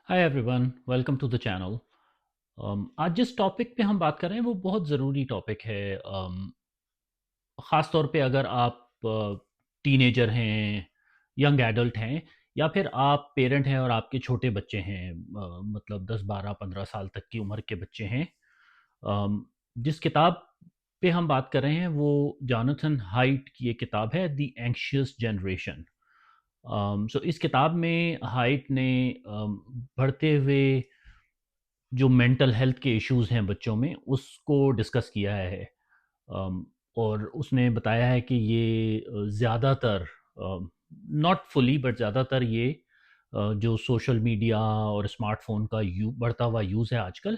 Hi everyone, welcome to the channel. आज जिस topic पे हम बात कर रहे हैं वो बहुत ज़रूरी टॉपिक है। ख़ास तौर पे अगर आप टीनेजर हैं, यंग एडल्ट हैं, या फिर आप पेरेंट हैं और आपके छोटे बच्चे हैं, मतलब 10 12 15 साल तक की उम्र के बच्चे हैं। अम, जिस किताब पे हम बात कर रहे हैं वो जॉनथन हाइट की एक किताब है, द एंग्शियस जनरेशन। सो इस किताब में हाइट ने बढ़ते हुए जो मेंटल हेल्थ के इश्यूज़ हैं बच्चों में, उसको डिस्कस किया है। अम, और उसने बताया है कि ये ज़्यादातर, नॉट फुली बट ज़्यादातर ये जो सोशल मीडिया और स्मार्टफ़ोन का बढ़ता हुआ यूज़ है आजकल,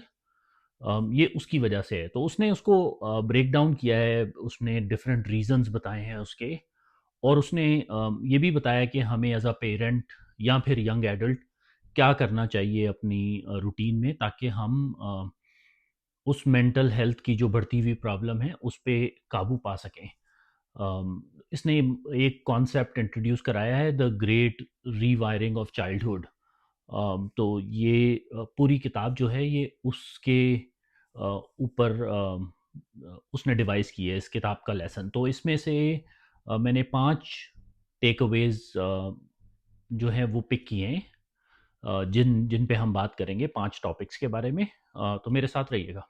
ये उसकी वजह से है। तो उसने उसको ब्रेक डाउन किया है, उसने डिफरेंट रीज़न्स बताए हैं उसके। और उसने ये भी बताया कि हमें एज़ अ पेरेंट या फिर यंग एडल्ट क्या करना चाहिए अपनी रूटीन में, ताकि हम उस मेंटल हेल्थ की जो बढ़ती हुई प्रॉब्लम है उस पे काबू पा सकें। इसने एक कॉन्सेप्ट इंट्रोड्यूस कराया है, the great rewiring of childhood. तो ये पूरी किताब जो है ये उसके ऊपर उसने डिवाइस की है इस किताब का लेसन। तो इसमें से मैंने 5 टेकअवेज़ जो हैं वो पिक किए हैं, जिन जिन पे हम बात करेंगे 5 टॉपिक्स के बारे में। तो मेरे साथ रहिएगा।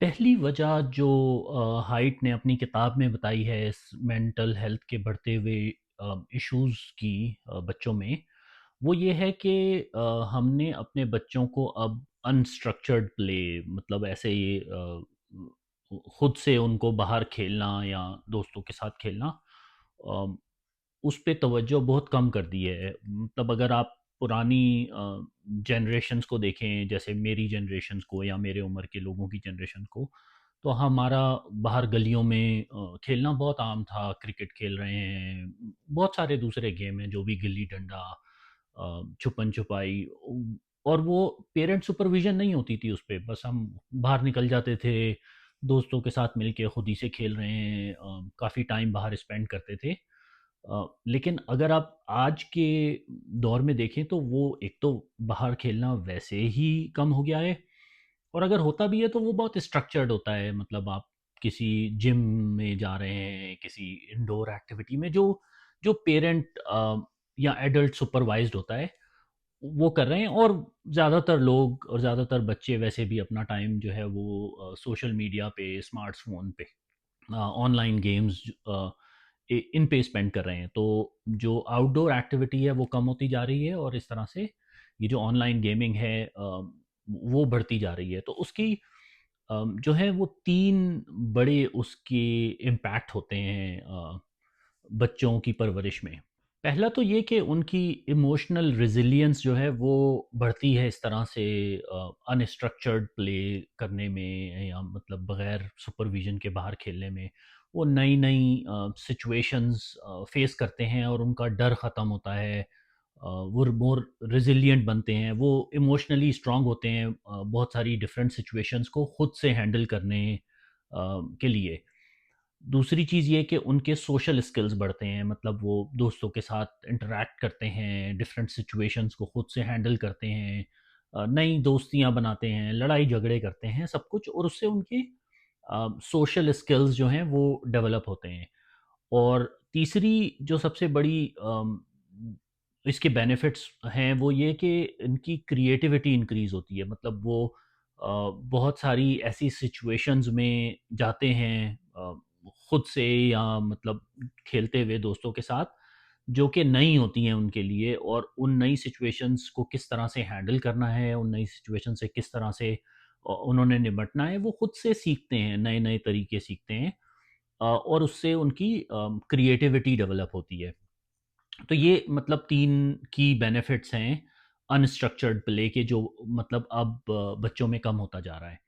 पहली वजह जो हाइट ने अपनी किताब में बताई है इस मेंटल हेल्थ के बढ़ते हुए इश्यूज़ की बच्चों में, वो ये है कि हमने अपने बच्चों को अब अनस्ट्रक्चर्ड प्ले, मतलब ऐसे ही खुद से उनको बाहर खेलना या दोस्तों के साथ खेलना, अ, उस पे तवज्जो बहुत कम कर दी है। मतलब अगर आप पुरानी जनरेशन्स को देखें, जैसे मेरी जनरेशन्स को या मेरे उम्र के लोगों की जनरेशन को, तो हमारा बाहर गलियों में खेलना बहुत आम था। क्रिकेट खेल रहे हैं, बहुत सारे दूसरे गेम हैं जो भी, गिल्ली डंडा, छुपन छुपाई, और वो पेरेंट सुपरविज़न नहीं होती थी उस पे, बस हम बाहर निकल जाते थे, दोस्तों के साथ मिलके खुद ही से खेल रहे हैं, काफ़ी टाइम बाहर स्पेंड करते थे। लेकिन अगर आप आज के दौर में देखें तो वो एक तो बाहर खेलना वैसे ही कम हो गया है, और अगर होता भी है तो वो बहुत स्ट्रक्चर्ड होता है। मतलब आप किसी जिम में जा रहे हैं, किसी इंडोर एक्टिविटी में, जो जो पेरेंट या एडल्ट सुपरवाइज्ड होता है, वो कर रहे हैं। और ज़्यादातर लोग और ज़्यादातर बच्चे वैसे भी अपना टाइम जो है वो सोशल मीडिया पे, स्मार्टफ़ोन पे, ऑनलाइन गेम्स इन पे स्पेंड कर रहे हैं। तो जो आउटडोर एक्टिविटी है वो कम होती जा रही है, और इस तरह से ये जो ऑनलाइन गेमिंग है वो बढ़ती जा रही है। तो उसकी जो है वो तीन बड़े उसके इम्पैक्ट होते हैं बच्चों की परवरिश में। पहला तो ये कि उनकी इमोशनल रेजिलियंस जो है वो बढ़ती है इस तरह से, अनस्ट्रक्चर्ड प्ले करने में, या मतलब बगैर सुपरविजन के बाहर खेलने में। वो नई नई सिचुएशंस फेस करते हैं और उनका डर ख़त्म होता है। वो मोर रेजिलिएंट बनते हैं, वो इमोशनली स्ट्रांग होते हैं, बहुत सारी डिफरेंट सिचुएशंस को खुद से हैंडल करने के लिए। दूसरी चीज़ ये कि उनके सोशल स्किल्स बढ़ते हैं, मतलब वो दोस्तों के साथ इंटरैक्ट करते हैं, डिफरेंट सिचुएशंस को खुद से हैंडल करते हैं, नई दोस्तियाँ बनाते हैं, लड़ाई झगड़े करते हैं, सब कुछ। और उससे उनकी सोशल स्किल्स जो हैं वो डेवलप होते हैं। और तीसरी जो सबसे बड़ी इसके बेनिफिट्स हैं वो ये कि इनकी क्रिएटिविटी इंक्रीज़ होती है। मतलब वो बहुत सारी ऐसी सिचुएशंस में जाते हैं, खुद से या मतलब खेलते हुए दोस्तों के साथ, जो कि नई होती हैं उनके लिए। और उन नई सिचुएशंस को किस तरह से हैंडल करना है, उन नई सिचुएशन से किस तरह से उन्होंने निपटना है, वो खुद से सीखते हैं, नए-नए तरीके सीखते हैं। और उससे उनकी क्रिएटिविटी डेवलप होती है। तो ये मतलब 3 की बेनिफिट्स हैं अनस्ट्रक्चर्ड प्ले के, जो मतलब अब बच्चों में कम होता जा रहा है।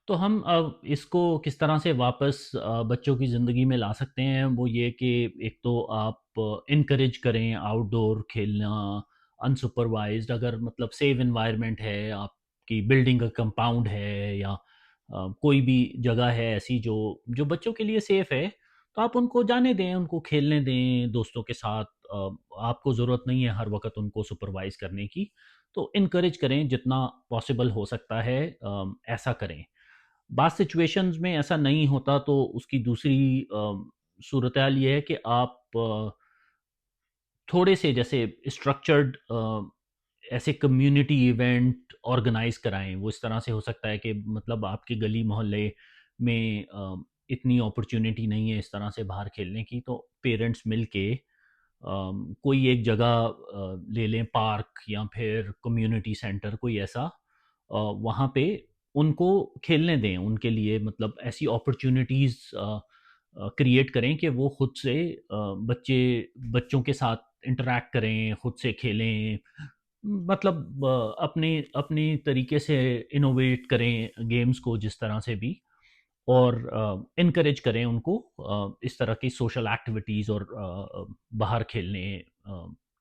तो हम अब इसको किस तरह से वापस बच्चों की ज़िंदगी में ला सकते हैं, वो ये कि एक तो आप इनकरेज करें आउटडोर खेलना, अनसुपरवाइज्ड। अगर मतलब सेफ एनवायरनमेंट है, आपकी बिल्डिंग का कंपाउंड है, या कोई भी जगह है ऐसी जो जो बच्चों के लिए सेफ है, तो आप उनको जाने दें, उनको खेलने दें दोस्तों के साथ। आपको ज़रूरत नहीं है हर वक़्त उनको सुपरवाइज़ करने की, तो एनकरेज करें जितना पॉसिबल हो सकता है, ऐसा करें। बात सिचुएशंस में ऐसा नहीं होता तो उसकी दूसरी सूरत-ए-हाल ये है कि आप थोड़े से जैसे स्ट्रक्चर्ड ऐसे कम्युनिटी इवेंट ऑर्गेनाइज कराएं। वो इस तरह से हो सकता है कि मतलब आपके गली मोहल्ले में इतनी अपॉर्चुनिटी नहीं है इस तरह से बाहर खेलने की, तो पेरेंट्स मिल के कोई एक जगह ले लें, पार्क या फिर कम्युनिटी सेंटर कोई ऐसा, वहाँ पे उनको खेलने दें। उनके लिए मतलब ऐसी अपॉर्चुनिटीज़ क्रिएट करें कि वो खुद से बच्चे बच्चों के साथ इंटरैक्ट करें, खुद से खेलें, मतलब अपने अपनी तरीके से इनोवेट करें गेम्स को जिस तरह से भी, और इनकरेज करें उनको इस तरह की सोशल एक्टिविटीज़ और बाहर खेलने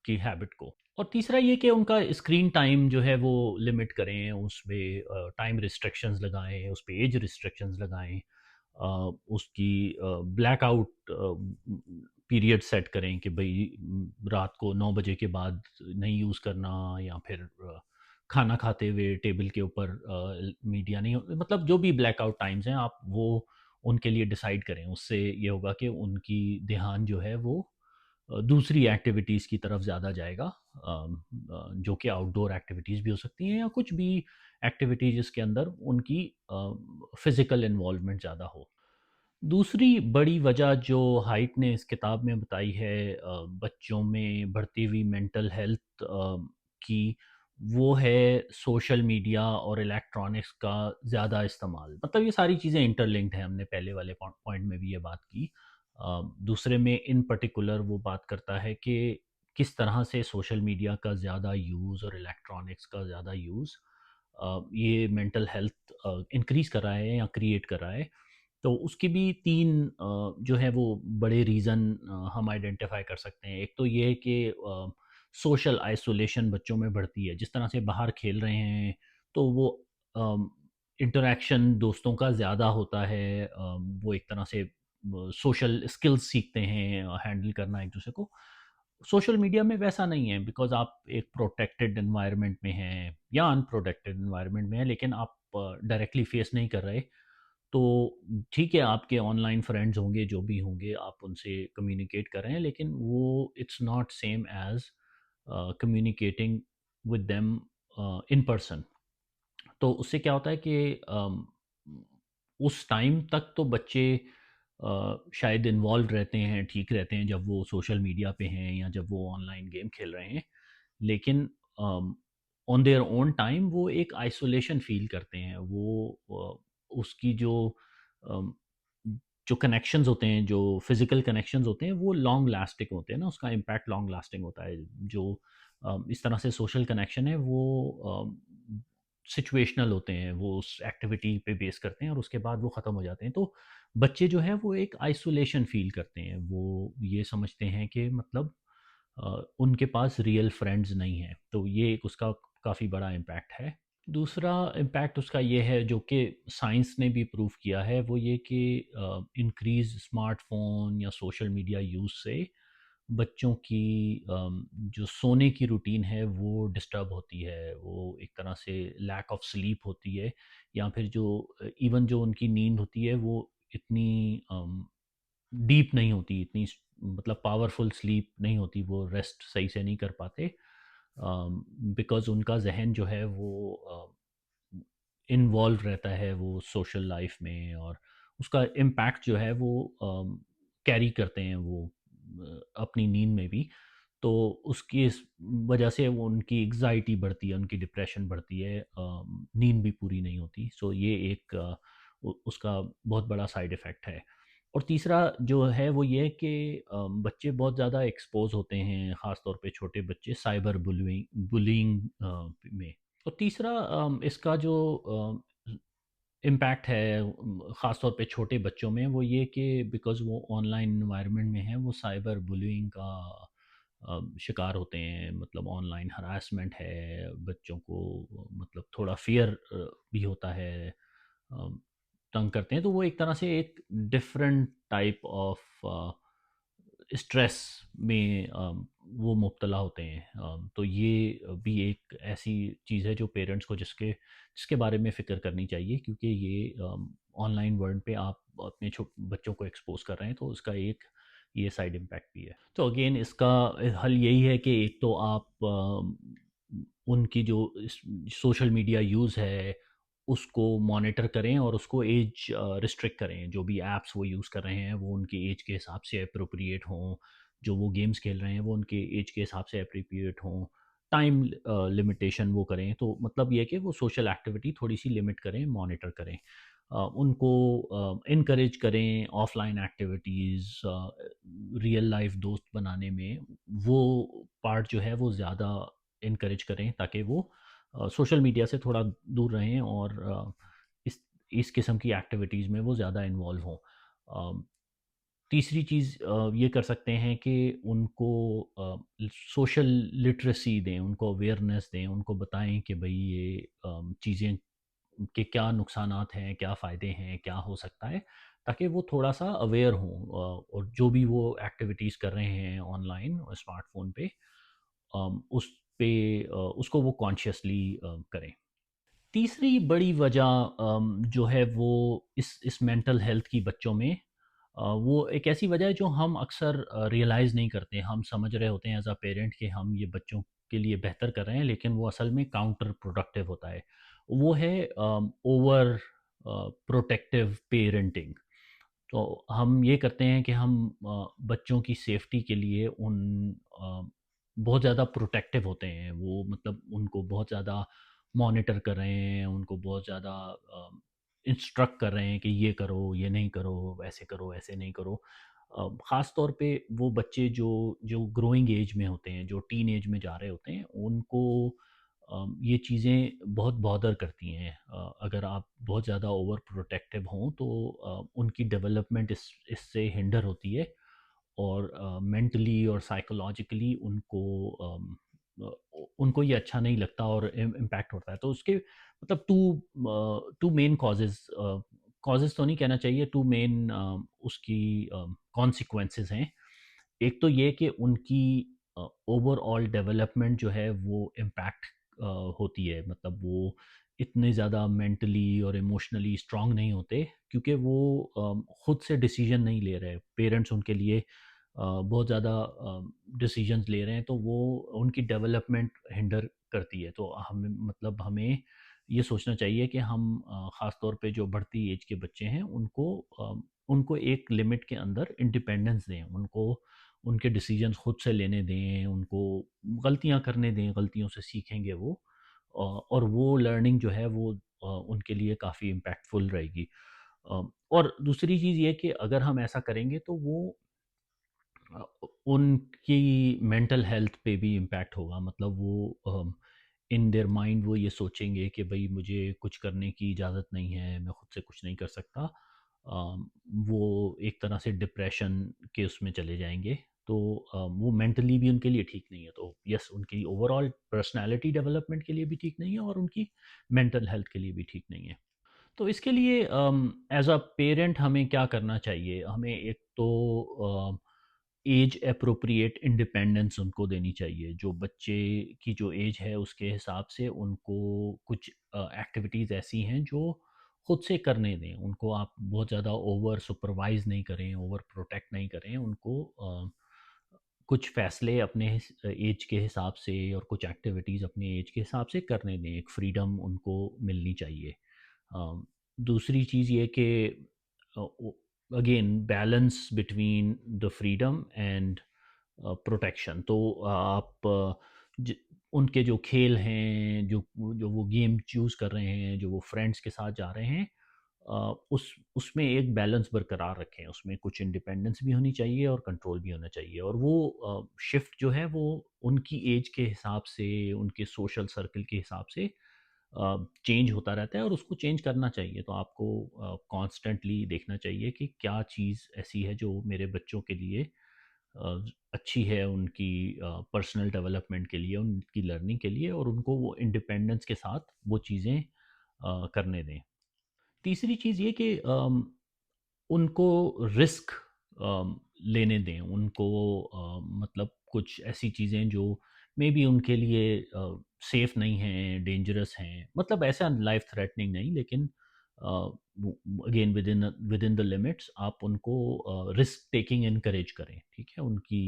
की हैबिट को। और तीसरा ये कि उनका स्क्रीन टाइम जो है वो लिमिट करें, उसमें टाइम रिस्ट्रिक्शंस लगाएं, उस पे एज रिस्ट्रिक्शंस लगाएं, उसकी ब्लैकआउट पीरियड सेट करें कि भाई रात को 9 बजे के बाद नहीं यूज़ करना, या फिर खाना खाते हुए टेबल के ऊपर मीडिया नहीं मतलब जो भी ब्लैकआउट टाइम्स हैं आप वो उनके लिए डिसाइड करें। उससे ये होगा कि उनकी ध्यान जो है वो दूसरी एक्टिविटीज़ की तरफ ज़्यादा जाएगा, जो कि आउटडोर एक्टिविटीज़ भी हो सकती हैं या कुछ भी एक्टिविटीज़ जिसके अंदर उनकी फिज़िकल इन्वॉल्वमेंट ज़्यादा हो। दूसरी बड़ी वजह जो हाइट ने इस किताब में बताई है बच्चों में बढ़ती हुई मेंटल हेल्थ की, वो है सोशल मीडिया और इलेक्ट्रॉनिक्स का ज़्यादा इस्तेमाल। मतलब ये सारी चीज़ें इंटरलिंक्ड हैं, हमने पहले वाले पॉइंट में भी ये बात की। दूसरे में इन पर्टिकुलर वो बात करता है कि किस तरह से सोशल मीडिया का ज़्यादा यूज़ और इलेक्ट्रॉनिक्स का ज़्यादा यूज़ ये मेंटल हेल्थ इंक्रीज़ कर रहा है या क्रिएट कर रहा है। तो उसकी भी 3 जो है वो बड़े रीज़न हम आइडेंटिफ़ाई कर सकते हैं। एक तो ये है कि सोशल आइसोलेशन बच्चों में बढ़ती है। जिस तरह से बाहर खेल रहे हैं, तो वो अम, इंटरैक्शन दोस्तों का ज़्यादा होता है। वो एक तरह से सोशल स्किल्स सीखते हैं, हैंडल करना एक-दूसरे को। सोशल मीडिया में वैसा नहीं है, बिकॉज़ आप एक प्रोटेक्टेड एनवायरनमेंट में हैं या अनप्रोटेक्टेड एनवायरनमेंट में हैं, लेकिन आप डायरेक्टली फेस नहीं कर रहे। तो ठीक है, आपके ऑनलाइन फ्रेंड्स होंगे, जो भी होंगे, आप उनसे कम्युनिकेट कर रहे हैं, लेकिन वो it's not same as communicating with them in person. तो उससे क्या होता है कि उस टाइम तक तो बच्चे शायद इन्वॉल्व रहते हैं, ठीक रहते हैं जब वो सोशल मीडिया पे हैं या जब वो ऑनलाइन गेम खेल रहे हैं। लेकिन ऑन देयर ओन टाइम वो एक आइसोलेशन फ़ील करते हैं। वो उसकी अम, जो कनेक्शंस होते हैं, जो फिज़िकल कनेक्शंस होते हैं, वो लॉन्ग लास्टिंग होते हैं ना, उसका इम्पैक्ट लॉन्ग लास्टिंग होता है। जो इस तरह से सोशल कनेक्शन है वो सिचुएशनल होते हैं, वो उस एक्टिविटी पे बेस करते हैं और उसके बाद वो ख़त्म हो जाते हैं। तो बच्चे जो हैं वो एक आइसोलेशन फ़ील करते हैं। वो ये समझते हैं कि मतलब उनके पास रियल फ्रेंड्स नहीं हैं। तो ये एक उसका काफ़ी बड़ा इम्पैक्ट है। दूसरा इम्पैक्ट उसका ये है जो कि साइंस ने भी प्रूव किया है, वो ये कि इंक्रीज़ स्मार्टफ़ोन या सोशल मीडिया यूज़ से बच्चों की जो सोने की रूटीन है वो डिस्टर्ब होती है। वो एक तरह से लैक ऑफ स्लीप होती है, या फिर जो इवन जो उनकी नींद होती है वो इतनी डीप नहीं होती, इतनी मतलब पावरफुल स्लीप नहीं होती, वो रेस्ट सही से नहीं कर पाते, बिकॉज़ उनका ज़हन जो है वो इन्वॉल्व रहता है वो सोशल लाइफ में, और उसका इम्पैक्ट जो है वो कैरी करते हैं वो अपनी नींद में भी। तो उसकी इस वजह से वो उनकी एंग्जाइटी बढ़ती है, उनकी डिप्रेशन बढ़ती है, नींद भी पूरी नहीं होती। सो ये एक उसका बहुत बड़ा साइड इफ़ेक्ट है। और तीसरा जो है वो ये है कि बच्चे बहुत ज़्यादा एक्सपोज़ होते हैं, ख़ास तौर पे छोटे बच्चे साइबर बुलिंग बुलिंग में। और तीसरा इसका जो इम्पैक्ट है ख़ास तौर पे छोटे बच्चों में, वो ये कि बिकॉज़ वो ऑनलाइन एनवायरनमेंट में हैं, वो साइबर बुलिंग का शिकार होते हैं। मतलब ऑनलाइन हरासमेंट है, बच्चों को मतलब थोड़ा फ़ियर भी होता है। तंग करते हैं, तो वो एक तरह से एक डिफरेंट टाइप ऑफ स्ट्रेस में वो मुब्तला होते हैं। तो ये भी एक ऐसी चीज़ है जो पेरेंट्स को जिसके जिसके बारे में फ़िक्र करनी चाहिए, क्योंकि ये ऑनलाइन वर्ल्ड पे आप अपने बच्चों को एक्सपोज़ कर रहे हैं, तो उसका एक ये साइड इम्पैक्ट भी है। तो अगेन इसका हल यही है कि एक तो आप उनकी जो सोशल मीडिया यूज़ है उसको मॉनिटर करें और उसको एज रिस्ट्रिक्ट करें। जो भी ऐप्स वो यूज़ कर रहे हैं वो उनकी एज के हिसाब से अप्रोप्रिएट हों, जो वो गेम्स खेल रहे हैं वो उनके एज के हिसाब से अप्रोप्रिएट हों। टाइम लिमिटेशन वो करें, तो मतलब ये है कि वो सोशल एक्टिविटी थोड़ी सी लिमिट करें, मॉनिटर करें। उनको इनकरेज करें ऑफलाइन एक्टिविटीज़, रियल लाइफ दोस्त बनाने में। वो पार्ट जो है वो ज़्यादा इनकरेज करें ताकि वो सोशल मीडिया से थोड़ा दूर रहें और इस इस किस्म की एक्टिविटीज़ में वो ज़्यादा इन्वॉल्व हों। तीसरी चीज़ ये कर सकते हैं कि उनको सोशल लिटरेसी दें, उनको अवेयरनेस दें, उनको बताएं कि भई ये चीज़ें के क्या नुकसानात हैं, क्या फ़ायदे हैं, क्या हो सकता है, ताकि वो थोड़ा-सा अवेयर हों और जो भी वो एक्टिविटीज़ कर रहे हैं ऑनलाइन स्मार्टफ़ोन पे, उस पे उसको वो कॉन्शियसली करें। तीसरी बड़ी वजह जो है वो इस मेंटल हेल्थ की बच्चों में, वो एक ऐसी वजह है जो हम अक्सर रियलाइज़ नहीं करते। हम समझ रहे होते हैं एज़ अ पेरेंट कि हम ये बच्चों के लिए बेहतर कर रहे हैं, लेकिन वो असल में काउंटर प्रोडक्टिव होता है। वो है ओवर प्रोटेक्टिव पेरेंटिंग। तो हम ये करते हैं कि हम बच्चों की सेफ्टी के लिए बहुत ज़्यादा प्रोटेक्टिव होते हैं। वो मतलब उनको बहुत ज़्यादा मॉनिटर कर रहे हैं, उनको बहुत ज़्यादा इंस्ट्रक्ट कर रहे हैं कि ये करो, ये नहीं करो, ऐसे करो, ऐसे नहीं करो। ख़ास तौर पे वो बच्चे जो जो ग्रोइंग एज में होते हैं, जो टीन एज में जा रहे होते हैं, उनको ये चीज़ें बहुत बॉदर करती हैं। अगर आप बहुत ज़्यादा ओवर प्रोटेक्टिव हों तो उनकी डेवलपमेंट इससे हिंडर होती है और मेंटली और साइकोलॉजिकली उनको ये अच्छा नहीं लगता और इम्पैक्ट होता है। तो उसके मतलब टू मेन कॉजेज़ तो नहीं कहना चाहिए, टू मेन उसकी कॉन्सिक्वेंसेस हैं। एक तो ये कि उनकी ओवरऑल डेवलपमेंट जो है वो इम्पैक्ट होती है, मतलब वो इतने ज़्यादा मेंटली और इमोशनली स्ट्रांग नहीं होते, क्योंकि वो खुद से डिसीजन नहीं ले रहे। पेरेंट्स उनके लिए बहुत ज़्यादा डिसीजंस ले रहे हैं, तो वो उनकी डेवलपमेंट हिंडर करती है। तो हमें मतलब हमें ये सोचना चाहिए कि हम ख़ास तौर पे जो बढ़ती एज के बच्चे हैं उनको एक लिमिट के अंदर इंडिपेंडेंस दें, उनको उनके डिसीजंस खुद से लेने दें, उनको गलतियाँ करने दें, गलतियों से सीखेंगे वो। और वो लर्निंग जो है वो उनके लिए काफ़ी इम्पैक्टफुल रहेगी। और दूसरी चीज़ ये कि अगर हम ऐसा करेंगे तो वो उनकी मेंटल हेल्थ पे भी इम्पैक्ट होगा। मतलब वो इन देयर माइंड वो ये सोचेंगे कि भाई मुझे कुछ करने की इजाज़त नहीं है, मैं खुद से कुछ नहीं कर सकता। वो एक तरह से डिप्रेशन के उसमें चले जाएंगे। तो वो मेंटली भी उनके लिए ठीक नहीं है। तो यस, उनकी ओवरऑल पर्सनालिटी डेवलपमेंट के लिए भी ठीक नहीं है और उनकी मेंटल हेल्थ के लिए भी ठीक नहीं है। तो इसके लिए एज अ पेरेंट हमें क्या करना चाहिए? हमें एक तो एज अप्रोप्रिएट इंडिपेंडेंस उनको देनी चाहिए। जो बच्चे की जो एज है उसके हिसाब से उनको कुछ एक्टिविटीज़ ऐसी हैं जो खुद से करने दें। उनको आप बहुत ज़्यादा ओवर सुपरवाइज़ नहीं करें, ओवर प्रोटेक्ट नहीं करें। उनको कुछ फ़ैसले अपने एज के हिसाब से और कुछ एक्टिविटीज़ अपने एज के हिसाब से करने दें। एक फ्रीडम उनको मिलनी चाहिए। दूसरी चीज़ ये कि again balance between the freedom and protection. तो आप उनके जो खेल हैं, जो जो वो गेम चूज़ कर रहे हैं, जो वो फ्रेंड्स के साथ जा रहे हैं, उसमें एक बैलेंस बरकरार रखें। उसमें कुछ इंडिपेंडेंस भी होनी चाहिए और कंट्रोल भी होना चाहिए। और वो शिफ्ट जो है वो उनकी एज के हिसाब से, उनके सोशल सर्कल के हिसाब से चेंज होता रहता है और उसको चेंज करना चाहिए। तो आपको कॉन्स्टेंटली देखना चाहिए कि क्या चीज़ ऐसी है जो मेरे बच्चों के लिए अच्छी है, उनकी पर्सनल डेवलपमेंट के लिए, उनकी लर्निंग के लिए, और उनको वो इंडिपेंडेंस के साथ वो चीज़ें करने दें। तीसरी चीज़ ये कि उनको रिस्क लेने दें, उनको मतलब कुछ ऐसी चीज़ें जो मेबी उनके लिए सेफ़ नहीं हैं, डेंजरस हैं, मतलब ऐसा लाइफ़ थ्रेटनिंग नहीं, लेकिन अगेन विदिन द लिमिट्स आप उनको रिस्क टेकिंग एनकरेज करें, ठीक है? उनकी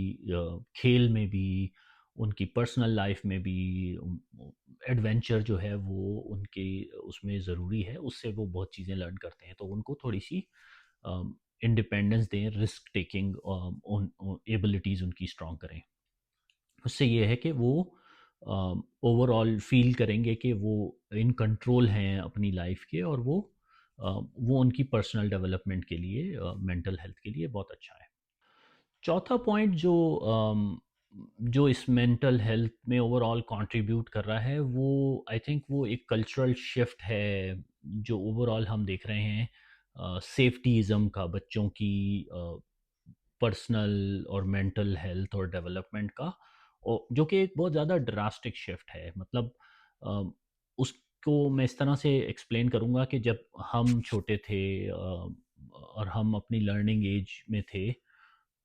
खेल में भी, उनकी पर्सनल लाइफ़ में भी एडवेंचर जो है वो उनके उसमें ज़रूरी है, उससे वो बहुत चीज़ें लर्न करते हैं, तो उनको थोड़ी-सी इंडिपेंडेंस दें, रिस्क टेकिंग उन एबिलिटीज़ उनकी स्ट्रॉन्ग करें। उससे ये है कि वो ओवरऑल फ़ील करेंगे कि वो इन कंट्रोल हैं अपनी लाइफ़ के, और वो उनकी पर्सनल डेवलपमेंट के लिए, मेंटल हेल्थ के लिए बहुत अच्छा है। चौथा पॉइंट जो इस मेंटल हेल्थ में ओवरऑल कंट्रीब्यूट कर रहा है, वो आई थिंक वो एक कल्चरल शिफ्ट है जो ओवरऑल हम देख रहे हैं, सेफ्टीज़म का, बच्चों की पर्सनल और मेंटल हेल्थ और डेवलपमेंट का, जो कि एक बहुत ज़्यादा ड्रास्टिक शिफ्ट है। मतलब अ, उसको मैं इस तरह से एक्सप्लेन करूँगा कि जब हम छोटे थे और हम अपनी लर्निंग एज में थे,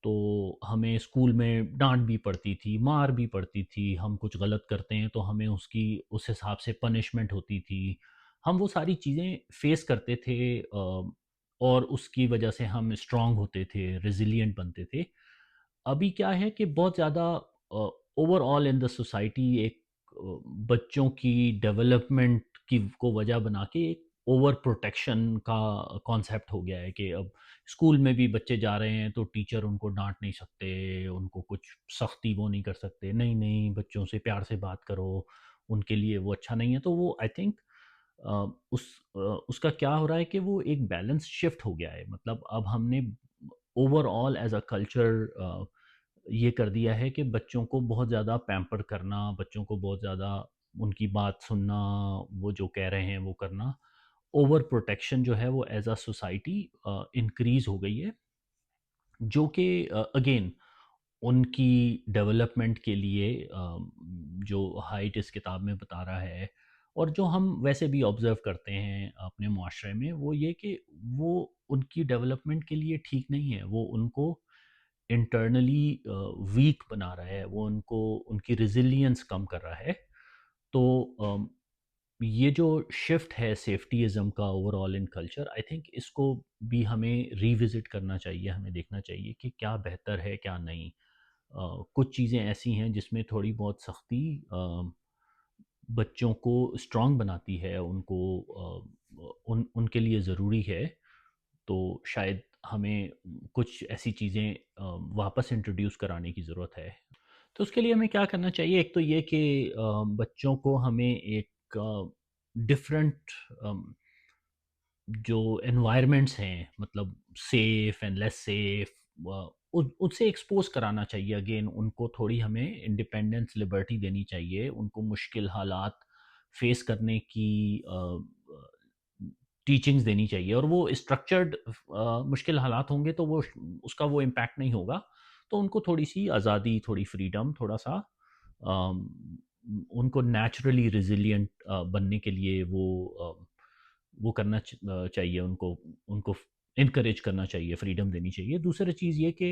तो हमें स्कूल में डाँट भी पड़ती थी, मार भी पड़ती थी, हम कुछ गलत करते हैं तो हमें उसकी उस हिसाब से पनिशमेंट होती थी। हम वो सारी चीज़ें फ़ेस करते थे, और उसकी वजह से हम स्ट्रॉन्ग होते थे, रेज़िलिएंट बनते थे। अभी क्या है कि बहुत ज़्यादा ओवरऑल इन द सोसाइटी एक बच्चों की डेवलपमेंट की को वजह बना के एक ओवर प्रोटेक्शन का कॉन्सेप्ट हो गया है कि अब स्कूल में भी बच्चे जा रहे हैं तो टीचर उनको डांट नहीं सकते, उनको कुछ सख्ती वो नहीं कर सकते, नहीं नहीं बच्चों से प्यार से बात करो, उनके लिए वो अच्छा नहीं है। तो वो आई थिंक उसका क्या हो रहा है कि वो एक बैलेंस शिफ्ट हो गया है। मतलब अब हमने ओवरऑल एज अ कल्चर ये कर दिया है कि बच्चों को बहुत ज़्यादा पैम्पर करना, बच्चों को बहुत ज़्यादा उनकी बात सुनना, वो जो कह रहे हैं वो करना, ओवर प्रोटेक्शन जो है वो एज अ सोसाइटी इंक्रीज हो गई है, जो कि अगेन उनकी डेवलपमेंट के लिए जो हाइट इस किताब में बता रहा है, और जो हम वैसे भी ऑब्ज़र्व करते हैं अपने मुआशरे में, वो ये कि वो उनकी डेवलपमेंट के लिए ठीक नहीं है। वो उनको इंटरनली वीक बना रहा है, वो उनको उनकी रेज़िलियंस कम कर रहा है। तो ये जो शिफ्ट है सेफ्टीइज़्म का overall in culture, I think इसको भी हमें रिविज़िट करना चाहिए, हमें देखना चाहिए कि क्या बेहतर है, क्या नहीं। कुछ चीज़ें ऐसी हैं जिसमें थोड़ी बहुत सख्ती बच्चों को स्ट्रांग बनाती है, उनको उनके लिए ज़रूरी है। तो शायद हमें कुछ ऐसी चीज़ें वापस इंट्रोड्यूस कराने की ज़रूरत है। तो उसके लिए हमें क्या करना चाहिए? एक तो ये कि बच्चों को हमें एक डिफरेंट जो एनवायरनमेंट्स हैं, मतलब सेफ एंड लेस सेफ, उससे एक्सपोज कराना चाहिए। अगेन उनको थोड़ी हमें इंडिपेंडेंस, लिबर्टी देनी चाहिए, उनको मुश्किल हालात फेस करने की टीचिंग्स देनी चाहिए, और वो स्ट्रक्चर्ड मुश्किल हालात होंगे तो वो उसका वो इम्पैक्ट नहीं होगा। तो उनको थोड़ी सी आज़ादी, थोड़ी फ्रीडम, थोड़ा सा अम, उनको नेचुरली रिजिलियंट बनने के लिए वो करना चाहिए, उनको उनको इनकरेज करना चाहिए, फ्रीडम देनी चाहिए। दूसरी चीज़ ये कि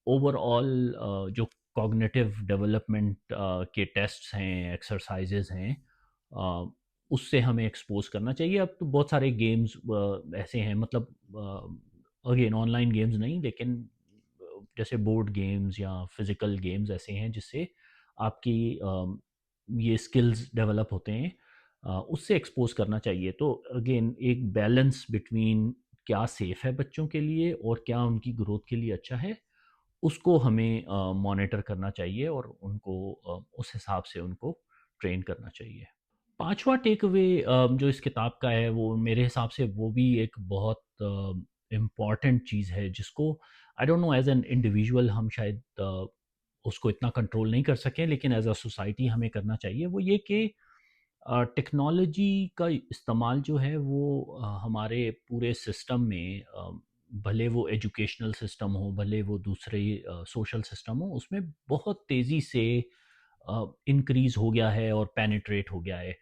ओवरऑल जो कॉग्निटिव डेवलपमेंट के टेस्ट्स हैं, एक्सरसाइजेज़ हैं, अ, उससे हमें एक्सपोज़ करना चाहिए। अब तो बहुत सारे गेम्स ऐसे हैं, मतलब अगेन ऑनलाइन गेम्स नहीं, लेकिन जैसे बोर्ड गेम्स या फिज़िकल गेम्स ऐसे हैं जिससे आपकी ये स्किल्स डेवलप होते हैं, उससे एक्सपोज़ करना चाहिए। तो अगेन एक बैलेंस बिटवीन क्या सेफ़ है बच्चों के लिए और क्या उनकी ग्रोथ के लिए अच्छा है, उसको हमें मॉनिटर करना चाहिए, और उनको उस हिसाब से उनको ट्रेन करना चाहिए। पाँचवा टेक अवे जो इस किताब का है, वो मेरे हिसाब से वो भी एक बहुत इम्पॉर्टेंट चीज़ है, जिसको I don't know as an individual हम शायद उसको इतना कंट्रोल नहीं कर सकें, लेकिन एज़ अ सोसाइटी हमें करना चाहिए। वो ये कि टेक्नोलॉजी का इस्तेमाल जो है वो हमारे पूरे सिस्टम में, भले वो एजुकेशनल सिस्टम हो, भले वो दूसरे सोशल सिस्टम हो, उसमें बहुत तेज़ी से इंक्रीज़ हो गया है और पेनिट्रेट हो गया है।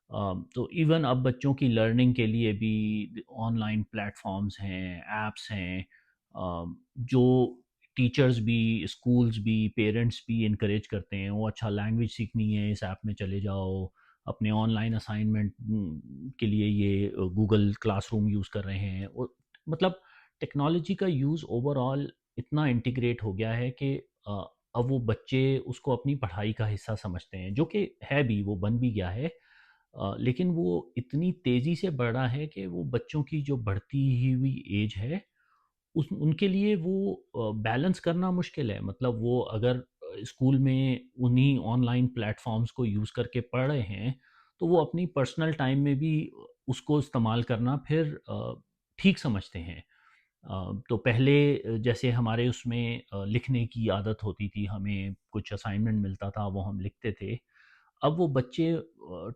तो इवन अब बच्चों की लर्निंग के लिए भी ऑनलाइन प्लेटफॉर्म्स हैं, ऐप्स हैं, जो टीचर्स भी, स्कूल्स भी, पेरेंट्स भी इनकरेज करते हैं। वो अच्छा लैंग्वेज सीखनी है, इस ऐप में चले जाओ। अपने ऑनलाइन असाइनमेंट के लिए ये गूगल क्लासरूम यूज़ कर रहे हैं। मतलब टेक्नोलॉजी का यूज़ ओवरऑल इतना इंटीग्रेट हो गया है कि अब वो बच्चे उसको अपनी पढ़ाई का हिस्सा समझते हैं, जो कि है भी, वो बन भी गया है। लेकिन वो इतनी तेज़ी से बढ़ रहा है कि वो बच्चों की जो बढ़ती ही हुई एज है, उस उनके लिए वो बैलेंस करना मुश्किल है। मतलब वो अगर स्कूल में उन्हीं ऑनलाइन प्लेटफॉर्म्स को यूज़ करके पढ़ रहे हैं, तो वो अपनी पर्सनल टाइम में भी उसको इस्तेमाल करना फिर ठीक समझते हैं। तो पहले जैसे हमारे उसमें लिखने की आदत होती थी, हमें कुछ असाइनमेंट मिलता था, वो हम लिखते थे। अब वो बच्चे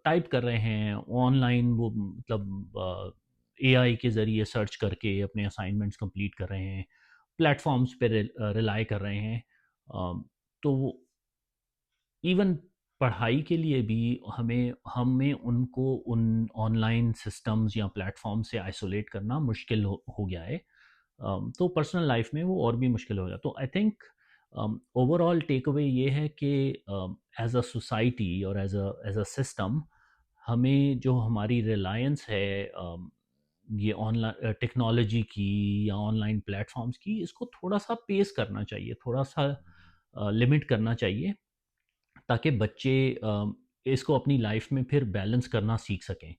टाइप कर रहे हैं ऑनलाइन, वो मतलब एआई के ज़रिए सर्च करके अपने असाइनमेंट्स कंप्लीट कर रहे हैं, प्लेटफॉर्म्स पे रिलाई कर रहे हैं। तो इवन पढ़ाई के लिए भी हमें हमें उनको उन ऑनलाइन सिस्टम्स या प्लेटफॉर्म से आइसोलेट करना मुश्किल हो गया है। तो पर्सनल लाइफ में वो और भी मुश्किल हो गया। तो I think overall takeaway ये है कि एज अ सोसाइटी और एज अ सिस्टम, हमें जो हमारी रिलायंस है ये ऑनलाइन टेक्नोलॉजी की या ऑनलाइन प्लेटफॉर्म्स की, इसको थोड़ा सा पेस करना चाहिए, थोड़ा सा लिमिट करना चाहिए, ताकि बच्चे इसको अपनी लाइफ में फिर बैलेंस करना सीख सकें।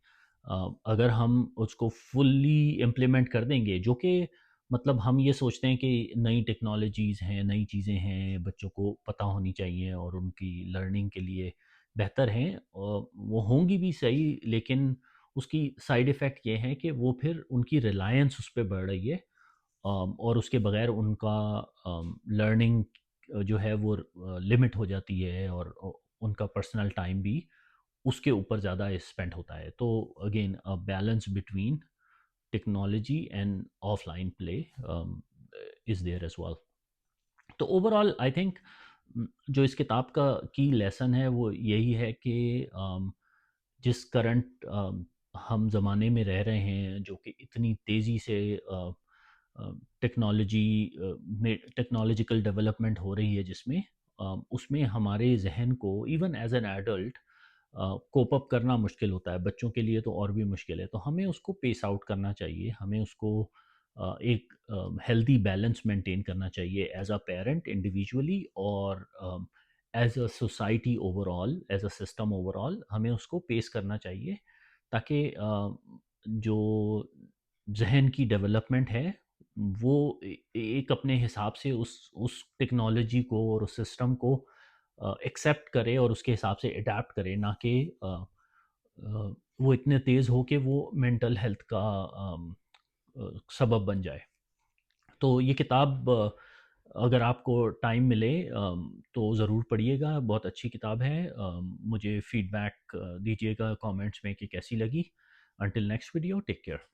अगर हम उसको फुल्ली इम्प्लीमेंट कर देंगे, जो कि मतलब हम ये सोचते हैं कि नई टेक्नोलॉजीज़ हैं, नई चीज़ें हैं, बच्चों को पता होनी चाहिए और उनकी लर्निंग के लिए बेहतर हैं, वो होंगी भी सही, लेकिन उसकी साइड इफ़ेक्ट ये है कि वो फिर उनकी रिलायंस उस पे बढ़ रही है। और उसके बगैर उनका लर्निंग जो है वो लिमिट हो जाती है, और उनका पर्सनल टाइम भी उसके ऊपर ज़्यादा स्पेंड होता है। तो again a balance between technology and offline play is there as well. तो ओवरऑल आई थिंक जो इस किताब का की लेसन है वो यही है कि जिस करंट हम ज़माने में रह रहे हैं, जो कि इतनी तेज़ी से टेक्नोलॉजी में टेक्नोलॉजिकल डेवलपमेंट हो रही है, जिसमें उसमें हमारे जहन को even as an adult cope up करना मुश्किल होता है। बच्चों के लिए तो और भी मुश्किल है। तो हमें उसको पेस आउट करना चाहिए, हमें उसको एक हेल्दी बैलेंस मेंटेन करना चाहिए एज अ पेरेंट इंडिविजुअली, और as a society overall, as a system overall हमें उसको पेस करना चाहिए, ताकि जो जहन की डेवलपमेंट है वो एक अपने हिसाब से उस टेक्नोलॉजी को और उस सिस्टम को एक्सेप्ट करे और उसके हिसाब से अडेप्ट करे, ना कि वो इतने तेज़ हो कि वो मेंटल हेल्थ का सबब बन जाए। तो ये किताब अगर आपको टाइम मिले तो ज़रूर पढ़िएगा, बहुत अच्छी किताब है। मुझे फीडबैक दीजिएगा कमेंट्स में कि कैसी लगी। Until next video, take care.